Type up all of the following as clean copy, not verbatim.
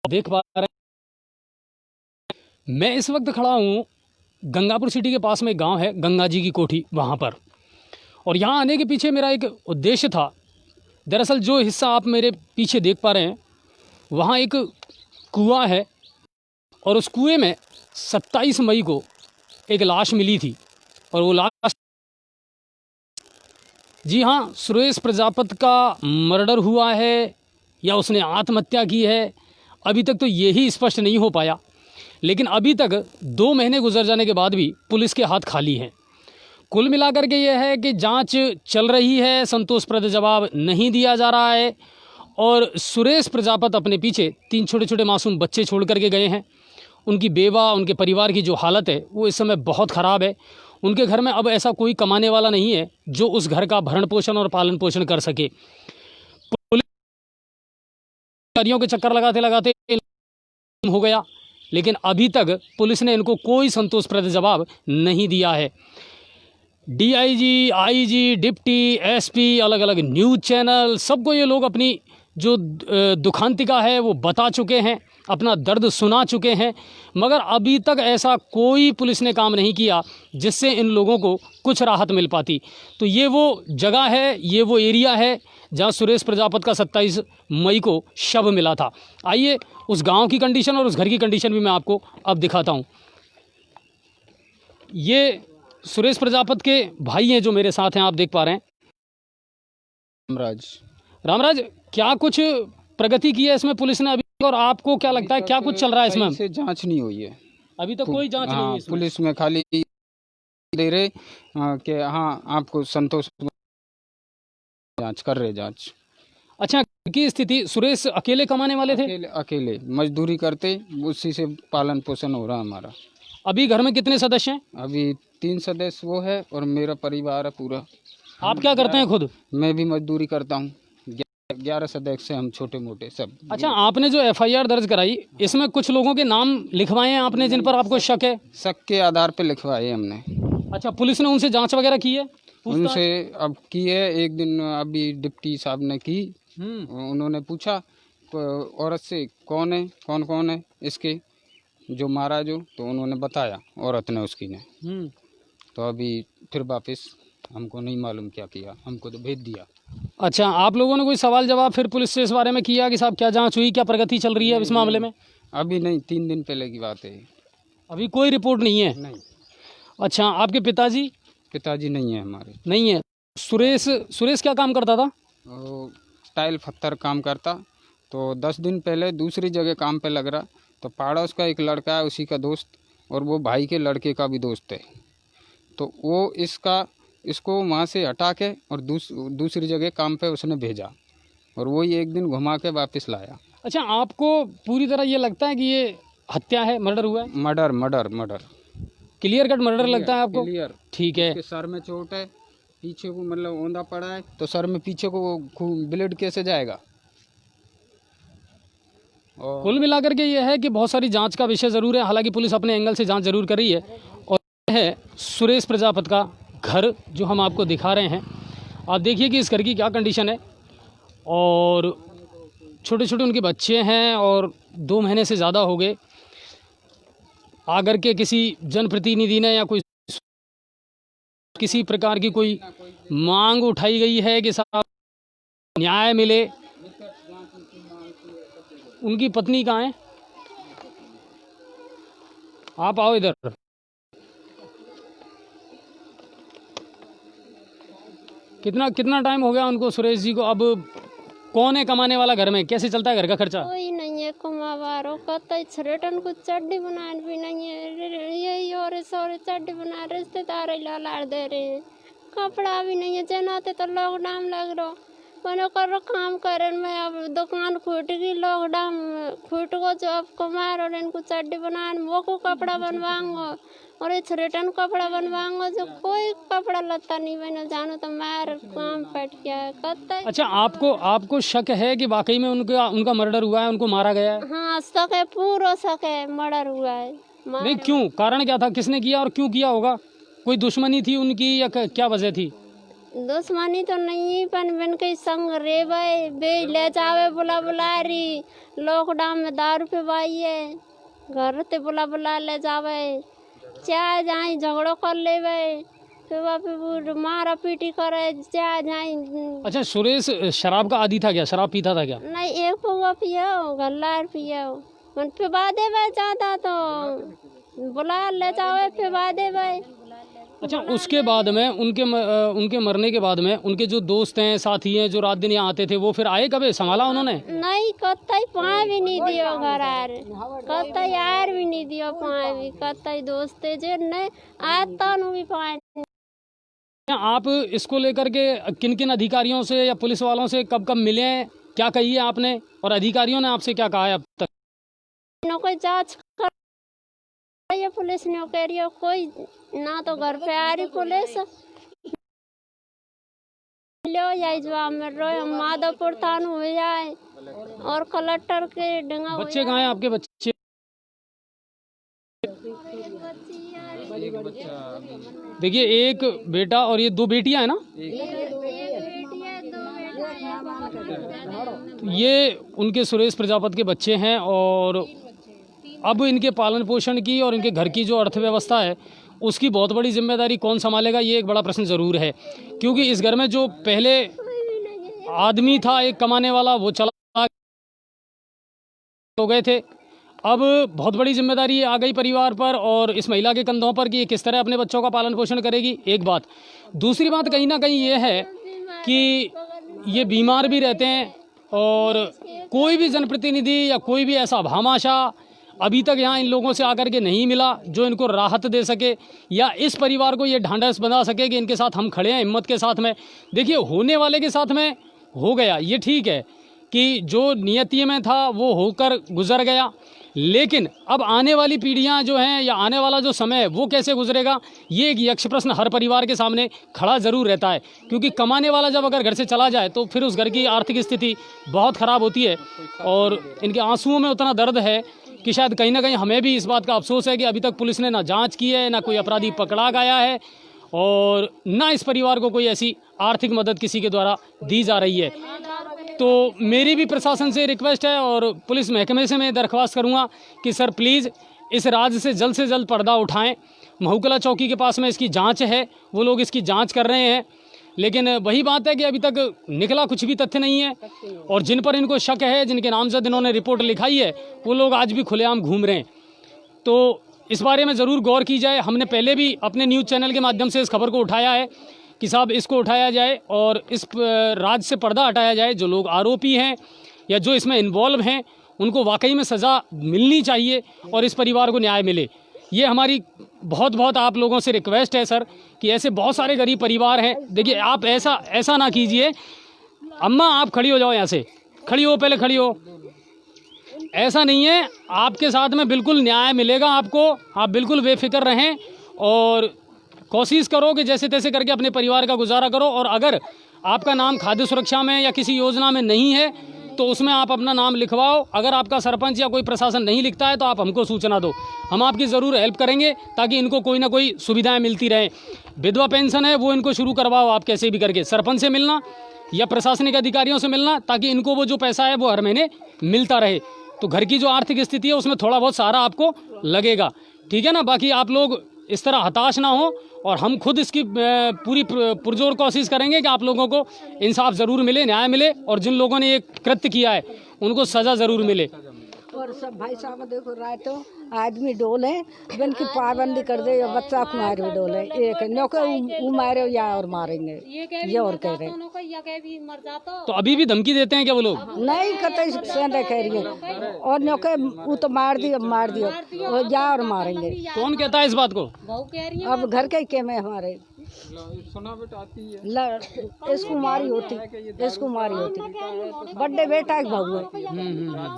देख पा रहे हैं, मैं इस वक्त खड़ा हूँ गंगापुर सिटी के पास में एक गांव है गंगा जी की कोठी, वहाँ पर। और यहाँ आने के पीछे मेरा एक उद्देश्य था। दरअसल जो हिस्सा आप मेरे पीछे देख पा रहे हैं, वहाँ एक कुआं है और उस कुएं में 27 मई को एक लाश मिली थी। और वो लाश, जी हाँ, सुरेश प्रजापति का मर्डर हुआ है या उसने आत्महत्या की है, अभी तक तो यही स्पष्ट नहीं हो पाया। लेकिन अभी तक 2 महीने गुजर जाने के बाद भी पुलिस के हाथ खाली हैं। कुल मिलाकर के यह है कि जांच चल रही है, संतोषप्रद जवाब नहीं दिया जा रहा है। और सुरेश प्रजापति अपने पीछे 3 छोटे छोटे मासूम बच्चे छोड़ करके गए हैं। उनकी बेवा, उनके परिवार की जो हालत है वो इस समय बहुत ख़राब है। उनके घर में अब ऐसा कोई कमाने वाला नहीं है जो उस घर का भरण पोषण और पालन पोषण कर सके। पुलिस के चक्कर लगाते लगाते हो गया, लेकिन अभी तक पुलिस ने इनको कोई संतोषप्रद जवाब नहीं दिया है। डीआईजी, आईजी, डिप्टी, एसपी, अलग अलग न्यूज़ चैनल, सबको ये लोग अपनी जो दुखांतिका है वो बता चुके हैं, अपना दर्द सुना चुके हैं, मगर अभी तक ऐसा कोई पुलिस ने काम नहीं किया जिससे इन लोगों को कुछ राहत मिल पाती। तो ये वो जगह है, ये वो एरिया है जहाँ सुरेश प्रजापति का 27 मई को शव मिला था। आइए उस गांव की कंडीशन और उस घर की कंडीशन भी मैं आपको अब दिखाता हूँ। ये सुरेश प्रजापति के भाई हैं जो मेरे साथ हैं, आप देख पा रहे हैं। रामराज, क्या कुछ प्रगति की है इसमें पुलिस ने अभी, और आपको क्या लगता है क्या कुछ चल रहा है इसमें? से जांच नहीं हुई है अभी तक कोई जांच नहीं हुई। पुलिस में खाली दे रहे कि हाँ आपको संतोष, जांच कर रहे जांच। अच्छा, की स्थिति, सुरेश अकेले कमाने वाले थे? अकेले मजदूरी करते, उसी से पालन पोषण हो रहा हमारा। अभी घर में कितने सदस्य हैं? अभी 3 सदस्य वो है और मेरा परिवार है पूरा। आप क्या करते हैं खुद? मैं भी मजदूरी करता हूँ। 11 सदस्य हम छोटे मोटे सब। अच्छा, आपने जो एफआईआर दर्ज कराई, इसमें कुछ लोगों के नाम लिखवाए हैं आपने जिन पर आपको शक है? शक के आधार पे लिखवाए हमने। अच्छा, पुलिस ने उनसे जांच वगैरह की है? उनसे अब की है, एक दिन अभी डिप्टी साहब ने की। उन्होंने पूछा औरत से कौन है, कौन कौन है इसके जो मारा जो, तो उन्होंने बताया औरत ने उसकी ने। तो अभी फिर वापस हमको नहीं मालूम क्या किया, हमको तो भेज दिया। अच्छा, आप लोगों ने कोई सवाल जवाब फिर पुलिस से इस बारे में किया कि साहब क्या जांच हुई, क्या प्रगति चल रही है इस मामले में? अभी नहीं, 3 दिन पहले की बात है। अभी कोई रिपोर्ट नहीं है? नहीं। अच्छा, आपके पिताजी? पिताजी नहीं है हमारे। नहीं है। सुरेश क्या काम करता था? टाइल पत्थर काम करता। तो 10 दिन पहले दूसरी जगह काम पे लग रहा, तो पड़ोस का एक लड़का है उसी का दोस्त, और वो भाई के लड़के का भी दोस्त है। तो वो इसको वहाँ से हटा के और दूसरी जगह काम पे उसने भेजा, और वही एक दिन घुमा के वापस लाया। अच्छा, आपको पूरी तरह ये लगता है कि ये हत्या है, मर्डर हुआ है? मर्डर क्लियर कट मर्डर लगता है आपको? क्लियर। ठीक है। उसके सर में चोट है, पीछे को मतलब औंधा पड़ा है, तो सर में पीछे को ब्लड कैसे जाएगा? कुल मिलाकर के ये है कि बहुत सारी जांच का विषय ज़रूर है। हालांकि पुलिस अपने एंगल से जांच जरूर कर रही है। और है सुरेश प्रजापति का घर जो हम आपको दिखा रहे हैं। आप देखिए कि इस घर की क्या कंडीशन है, और छोटे छोटे उनके बच्चे हैं, और 2 महीने से ज़्यादा हो गए। आकर के किसी जनप्रतिनिधि ने या कोई किसी प्रकार की कोई मांग उठाई गई है कि साहब न्याय मिले? उनकी पत्नी कहाँ है? आप आओ इधर। कितना टाइम हो गया उनको, सुरेश जी को? अब कौन है कमाने वाला घर में? कैसे चलता है घर का खर्चा? कोई नहीं है कमावारो, कतई छरेटन को चड्डी बनाने भी नहीं है। यही और सौरे चड्डी बना रिश्तेदार लाड़ दे रहे हैं। कपड़ा भी नहीं है, जनाते तो लॉकडाउन लग रहा, मैंने कर काम करे। मैं अब दुकान फूट गई, लॉकडाउन फूट गो, जो अब कुमार और इनको चड्डी बनाने वो को कपड़ा बनवाऊंगा, और ये रिटर्न कपड़ा बनवाऊंगा, जो कोई कपड़ा लत्ता नहीं बना जानो तो मार काम पट गया है कतई। अच्छा, आपको शक है कि वाकई में उनका मर्डर हुआ है, उनको मारा गया है? हाँ, शक है, पूरा शक है, मर्डर हुआ है। नहीं, क्यों? कारण क्या था? किसने किया और क्यों किया होगा? कोई दुश्मनी थी उनकी या क्या वजह थी? दुश्मनी तो नहीं पन बन के संग रेवे बे ले जावे बुला बुलारी लॉकडाउन में दारू पे है घर ते बुला बुला ले जावे चाहे जाए झगड़ो कर लेवे फिर वापस मारा पीटी करे चाहे जाए। अच्छा, सुरेश शराब का आदी था क्या? शराब पीता था क्या? नहीं, एक पौवा पियो गल्लार पियो मन पे बादे वे जाता तो बुला ले जावे फिर बादे वे। अच्छा, उसके बाद में उनके मरने के बाद में उनके जो दोस्त हैं, साथी हैं, जो रात दिन यहाँ आते थे, वो फिर आए कभी? संभाला उन्होंने? नहीं, कतई पाए भी नहीं दियो घर आर, कतई यार भी नहीं दियो पाए भी, कतई दोस्त जे नहीं आता नु भी पाए। आप इसको लेकर के किन किन अधिकारियों से या पुलिस वालों से कब कब मिले हैं, क्या कही है आपने, और अधिकारियों ने आपसे क्या कहा है अब तक? कोई जांच कर ये पुलिस ने कह रही है, कोई ना तो घर पे आ रही पुलिस लो या जवाब में रो माधवपुर थाना हो जाए और कलेक्टर के डंगा। बच्चे कहाँ हैं आपके? बच्चे देखिए, एक बेटा और ये 2 बेटियां हैं ना? ये उनके सुरेश प्रजापति के बच्चे हैं और अब इनके पालन पोषण की और इनके घर की जो अर्थव्यवस्था है उसकी बहुत बड़ी जिम्मेदारी कौन संभालेगा, ये एक बड़ा प्रश्न ज़रूर है। क्योंकि इस घर में जो पहले आदमी था एक कमाने वाला, वो चला हो गए थे। अब बहुत बड़ी जिम्मेदारी आ गई परिवार पर और इस महिला के कंधों पर कि ये किस तरह अपने बच्चों का पालन पोषण करेगी, एक बात। दूसरी बात कहीं ना कहीं ये है कि ये बीमार भी रहते हैं और कोई भी जनप्रतिनिधि या कोई भी ऐसा भामाशाह अभी तक यहाँ इन लोगों से आकर के नहीं मिला जो इनको राहत दे सके या इस परिवार को ये ढांढस बना सके कि इनके साथ हम खड़े हैं हिम्मत के साथ में। देखिए, होने वाले के साथ में हो गया, ये ठीक है कि जो नियति में था वो होकर गुजर गया, लेकिन अब आने वाली पीढ़ियां जो हैं या आने वाला जो समय है वो कैसे गुजरेगा, ये एक यक्ष प्रश्न हर परिवार के सामने खड़ा ज़रूर रहता है। क्योंकि कमाने वाला जब अगर घर से चला जाए तो फिर उस घर की आर्थिक स्थिति बहुत ख़राब होती है और इनके आंसुओं में उतना दर्द है कि शायद कहीं ना कहीं हमें भी इस बात का अफसोस है कि अभी तक पुलिस ने ना जांच की है, ना कोई अपराधी पकड़ा गया है और ना इस परिवार को कोई ऐसी आर्थिक मदद किसी के द्वारा दी जा रही है। तो मेरी भी प्रशासन से रिक्वेस्ट है और पुलिस महकमे से मैं दरख्वास्त करूंगा कि सर प्लीज़ इस राज से जल्द पर्दा उठाएं। महूकला चौकी के पास में इसकी जांच है, वो लोग इसकी जांच कर रहे हैं, लेकिन वही बात है कि अभी तक निकला कुछ भी तथ्य नहीं है और जिन पर इनको शक है, जिनके नामजद इन्होंने रिपोर्ट लिखाई है, वो लोग आज भी खुलेआम घूम रहे हैं। तो इस बारे में ज़रूर गौर की जाए। हमने पहले भी अपने न्यूज़ चैनल के माध्यम से इस खबर को उठाया है कि साहब इसको उठाया जाए और इस राज से पर्दा हटाया जाए। जो लोग आरोपी हैं या जो इसमें इन्वॉल्व हैं उनको वाकई में सज़ा मिलनी चाहिए और इस परिवार को न्याय मिले। ये हमारी बहुत आप लोगों से रिक्वेस्ट है सर कि ऐसे बहुत सारे गरीब परिवार हैं। देखिए, आप ऐसा ना कीजिए। अम्मा आप खड़ी हो जाओ, यहाँ से खड़ी हो, पहले खड़ी हो। ऐसा नहीं है, आपके साथ में बिल्कुल न्याय मिलेगा आपको, आप बिल्कुल बेफिक्र रहें और कोशिश करो कि जैसे तैसे करके अपने परिवार का गुजारा करो। और अगर आपका नाम खाद्य सुरक्षा में या किसी योजना में नहीं है तो उसमें आप अपना नाम लिखवाओ। अगर आपका सरपंच या कोई प्रशासन नहीं लिखता है तो आप हमको सूचना दो, हम आपकी ज़रूर हेल्प करेंगे ताकि इनको कोई ना कोई सुविधाएं मिलती रहें। विधवा पेंशन है वो इनको शुरू करवाओ आप कैसे भी करके, सरपंच से मिलना या प्रशासनिक अधिकारियों से मिलना, ताकि इनको वो जो पैसा है वो हर महीने मिलता रहे। तो घर की जो आर्थिक स्थिति है उसमें थोड़ा बहुत सहारा आपको लगेगा, ठीक है ना। बाकी आप लोग इस तरह हताश ना हो और हम खुद इसकी पूरी पुरजोर कोशिश करेंगे कि आप लोगों को इंसाफ ज़रूर मिले, न्याय मिले और जिन लोगों ने ये कृत्य किया है उनको सज़ा ज़रूर मिले। और सब भाई साहब देखो, राय तो आदमी डोल है बन की पाबंदी कर दे या बच्चा को मारे भी डोल है, एक नौकर मारे या और मारेंगे ये और कह रहे। तो अभी भी धमकी देते हैं क्या वो लोग? नहीं कतई से कह रही है और नौकर वो तो मार दियो या और मारेंगे। कौन कहता है इस बात को? अब घर के के में हमारे इसको मारी होती बड़े बेटा के भाऊ है,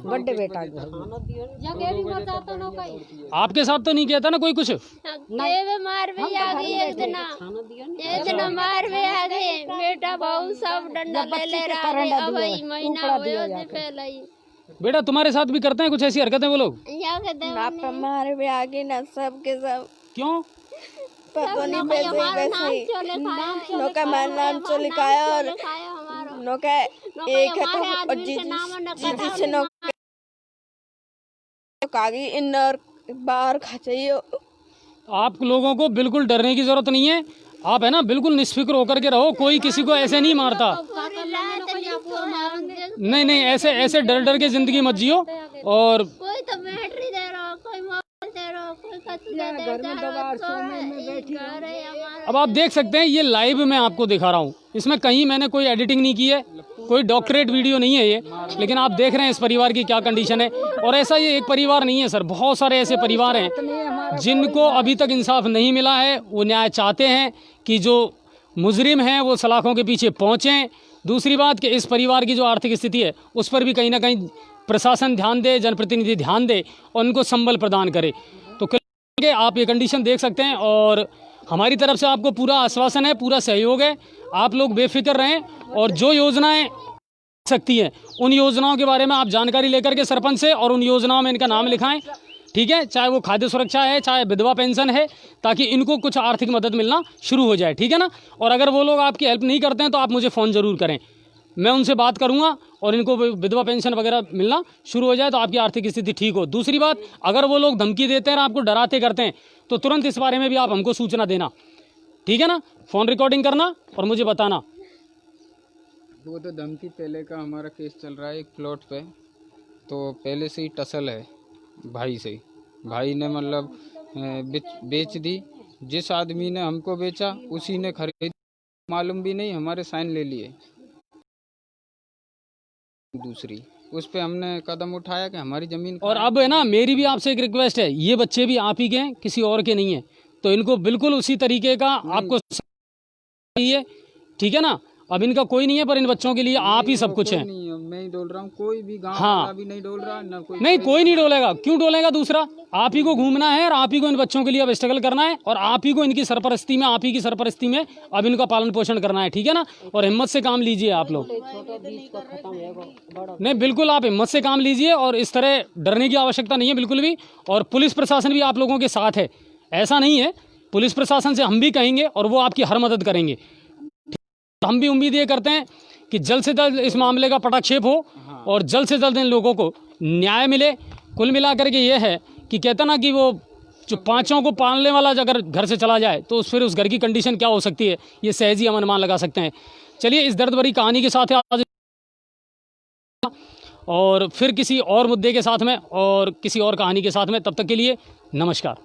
बड़े बेटा के भाऊ। आपके साथ तो नहीं किया था ना कोई कुछ? नहीं, मार भी आ गई एक दिन मार भी आ गई, बेटा भाऊ सब डंडा ले रहा है। अब महीना हुआ से पहले ही। बेटा तुम्हारे साथ भी करते हैं कुछ ऐसी हरकतें वो लोग? मार भी आ गई ना सबके सब। क्यों? पता नहीं वैसे ही नौका हमारा नाम चो लिखाया और नौका एक है तो और जी से नौका कागी इंदौर बाहर खा चाहिए। आप लोगों को बिल्कुल डरने की ज़रूरत नहीं है। आप है ना बिल्कुल निष्फिक्र होकर के रहो, कोई किसी को ऐसे नहीं मारता। नहीं नहीं, ऐसे ऐसे डर डर के ज़िंदगी मत जियो। और कोई तो बैटरी दे रहा, कोई मोबाइल दे रहा, कोई कुछ दे रहा, घर में दवा सोने में बैठी अब आप देख सकते हैं, ये लाइव मैं आपको दिखा रहा हूँ, इसमें कहीं मैंने कोई एडिटिंग नहीं की है, कोई डॉक्टरेट वीडियो नहीं है ये, लेकिन आप देख रहे हैं इस परिवार की क्या कंडीशन है। और ऐसा ये एक परिवार नहीं है सर, बहुत सारे ऐसे परिवार हैं जिनको अभी तक इंसाफ नहीं मिला है। वो न्याय चाहते हैं कि जो मुजरिम हैं वो सलाखों के पीछे पहुँचें। दूसरी बात कि इस परिवार की जो आर्थिक स्थिति है उस पर भी कहीं ना कहीं प्रशासन ध्यान दे, जनप्रतिनिधि ध्यान दे और उनको संबल प्रदान करे। तो आप ये कंडीशन देख सकते हैं और हमारी तरफ से आपको पूरा आश्वासन है, पूरा सहयोग है। आप लोग बेफिक्र रहें और जो योजनाएं सकती हैं उन योजनाओं के बारे में आप जानकारी लेकर के सरपंच से और उन योजनाओं में इनका नाम लिखाएं, ठीक है। चाहे वो खाद्य सुरक्षा है, चाहे विधवा पेंशन है, ताकि इनको कुछ आर्थिक मदद मिलना शुरू हो जाए, ठीक है ना। और अगर वो लोग आपकी हेल्प नहीं करते हैं तो आप मुझे फ़ोन ज़रूर करें, मैं उनसे बात करूंगा और इनको विधवा पेंशन वगैरह मिलना शुरू हो जाए तो आपकी आर्थिक स्थिति ठीक हो। दूसरी बात, अगर वो लोग धमकी देते हैं और आपको डराते करते हैं तो तुरंत इस बारे में भी आप हमको सूचना देना, ठीक है ना। फ़ोन रिकॉर्डिंग करना और मुझे बताना। वो तो धमकी पहले का हमारा केस चल रहा है एक प्लॉट पे, तो पहले से ही टसल है भाई से। भाई ने मतलब बेच दी, जिस आदमी ने हमको बेचा उसी ने खरीद, मालूम भी नहीं, हमारे साइन ले लिए। दूसरी उस पे हमने कदम उठाया कि हमारी ज़मीन। और अब है ना, मेरी भी आपसे एक रिक्वेस्ट है, ये बच्चे भी आप ही के हैं, किसी और के नहीं है, तो इनको बिल्कुल उसी तरीके का आपको चाहिए, ठीक है ना। अब इनका कोई नहीं है, पर इन बच्चों के लिए आप ही सब कुछ है। मैं ही डोल रहा हूँ, कोई भी गाँव हाँ, भी नहीं डोल रहा, ना कोई नहीं, कोई नहीं डोलेगा। क्यों डोलेगा? दूसरा, आप ही को घूमना है और आप ही को इन बच्चों के लिए अब स्ट्रगल करना है और आप ही को इनकी सरपरस्ती में, आप ही की सरपरस्ती में अब इनका पालन पोषण करना है, ठीक है ना। और हिम्मत से काम लीजिए आप लोग। नहीं, बिल्कुल आप हिम्मत से काम लीजिए और इस तरह डरने की आवश्यकता नहीं है बिल्कुल भी। और पुलिस प्रशासन भी आप लोगों के साथ है, ऐसा नहीं है। पुलिस प्रशासन से हम भी कहेंगे और वो आपकी हर मदद करेंगे। हम भी उम्मीद ये करते हैं कि जल्द से जल्द इस मामले का पटाक्षेप हो और जल्द से जल्द इन लोगों को न्याय मिले। कुल मिलाकर के ये है कि कहता ना कि वो जो पांचों को पालने वाला अगर घर से चला जाए तो फिर उस घर की कंडीशन क्या हो सकती है, ये सहज ही हम अनुमान लगा सकते हैं। चलिए, इस दर्द भरी कहानी के साथ आज और फिर किसी और मुद्दे के साथ में और किसी और कहानी के साथ में, तब तक के लिए नमस्कार।